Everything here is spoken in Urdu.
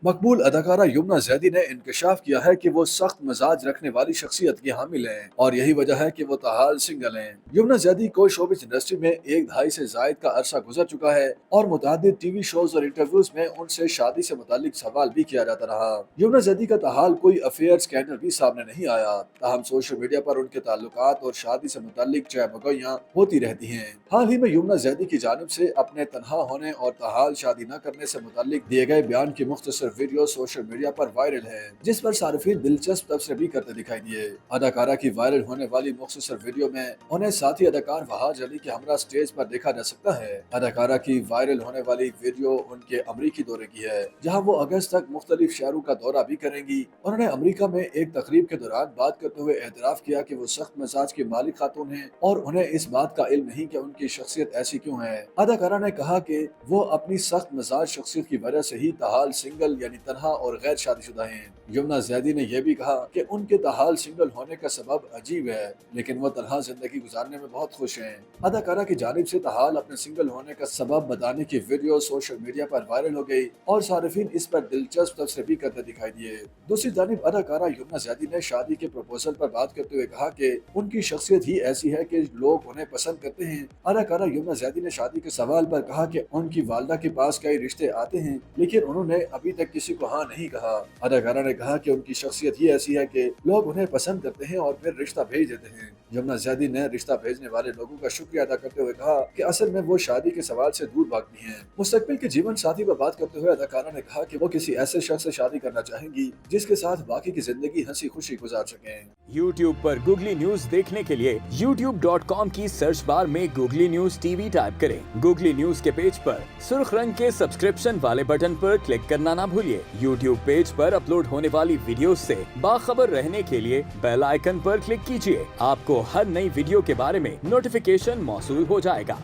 مقبول اداکارہ یمنا زیدی نے انکشاف کیا ہے کہ وہ سخت مزاج رکھنے والی شخصیت کی حامل ہیں اور یہی وجہ ہے کہ وہ تاحال سنگل ہیں۔ یمنا زیدی کو شوبز انڈسٹری میں ایک دہائی سے زائد کا عرصہ گزر چکا ہے اور متعدد ٹی وی شوز اور انٹرویوز میں ان سے شادی سے متعلق سوال بھی کیا جاتا رہا۔ یمنا زیدی کا تاحال کوئی افیئر سکینڈل بھی سامنے نہیں آیا، تاہم سوشل میڈیا پر ان کے تعلقات اور شادی سے متعلق چہ مگویاں ہوتی رہتی ہیں۔ حال ہی میں یمنا زیدی کی جانب سے اپنے تنہا ہونے اور تاحال شادی نہ کرنے سے متعلق دیے گئے بیان کی مختصر ویڈیو سوشل میڈیا پر وائرل ہے، جس پر صارفین دلچسپ تبصرے بھی کرتے دکھائی دیے۔ اداکارہ کی وائرل ہونے والی مختصر ویڈیو میں انہیں ساتھی اداکار وہاج علی کے ہمراہ سٹیج پر دیکھا جا سکتا ہے۔ اداکارہ کی وائرل ہونے والی ویڈیو ان کے امریکی دورے کی ہے، جہاں وہ اگست تک مختلف شہروں کا دورہ بھی کریں گی۔ انہوں نے امریکہ میں ایک تقریب کے دوران بات کرتے ہوئے اعتراف کیا کہ وہ سخت مزاج کی مالک خاتون ہیں اور انہیں اس بات کا علم نہیں کہ ان کی شخصیت ایسی کیوں ہے۔ اداکارہ نے کہا کہ وہ اپنی سخت مزاج شخصیت کی وجہ سے ہی تاحال سنگل یعنی تنہا اور غیر شادی شدہ ہیں۔ یمنا زیدی نے یہ بھی کہا کہ ان کے تاحال سنگل ہونے کا سبب عجیب ہے، لیکن وہ تنہا زندگی گزارنے میں بہت خوش ہیں۔ اداکارہ کی جانب سے تاحال اپنے سنگل ہونے کا سبب بتانے کی ویڈیو سوشل میڈیا پر وائرل ہو گئی اور صارفین اس پر دلچسپ تبصرے بھی کرتے دکھائی دیے۔ دوسری جانب اداکارہ یمنا زیدی نے شادی کے پروپوزل پر بات کرتے ہوئے کہا کہ ان کی شخصیت ہی ایسی ہے کہ لوگ انہیں پسند کرتے ہیں۔ اداکارہ یمنا زیدی نے شادی کے سوال پر کہا کہ ان کی والدہ کے پاس کئی رشتے آتے ہیں، لیکن انہوں نے ابھی تک کسی کو ہاں نہیں کہا۔ اداکارہ نے کہا کہ ان کی شخصیت ہی ایسی ہے کہ لوگ انہیں پسند کرتے ہیں اور پھر رشتہ بھیج دیتے ہیں۔ یمنا زیدی نے رشتہ بھیجنے والے لوگوں کا شکریہ ادا کرتے ہوئے کہا کہ اصل میں وہ شادی کے سوال سے دور بھاگتی ہیں۔ مستقبل کے جیون ساتھی پر بات کرتے ہوئے اداکارہ نے کہا کہ وہ کسی ایسے شخص سے شادی کرنا چاہیں گی جس کے ساتھ باقی کی زندگی ہنسی خوشی گزار سکیں۔ YouTube پر گوگلی نیوز دیکھنے کے لیے youtube.com کی سرچ بار میں googly news T V type کریں۔ گوگلی نیوز کے پیج پر سرخ رنگ کے سبسکرپشن والے بٹن پر کلک کرنا نہ بھولیے۔ YouTube پیج پر اپلوڈ ہونے والی ویڈیوز سے باخبر رہنے کے لیے بیل آئیکن پر کلک کیجیے۔ آپ کو ہر نئی ویڈیو کے بارے میں نوٹیفیکیشن موصول ہو جائے گا۔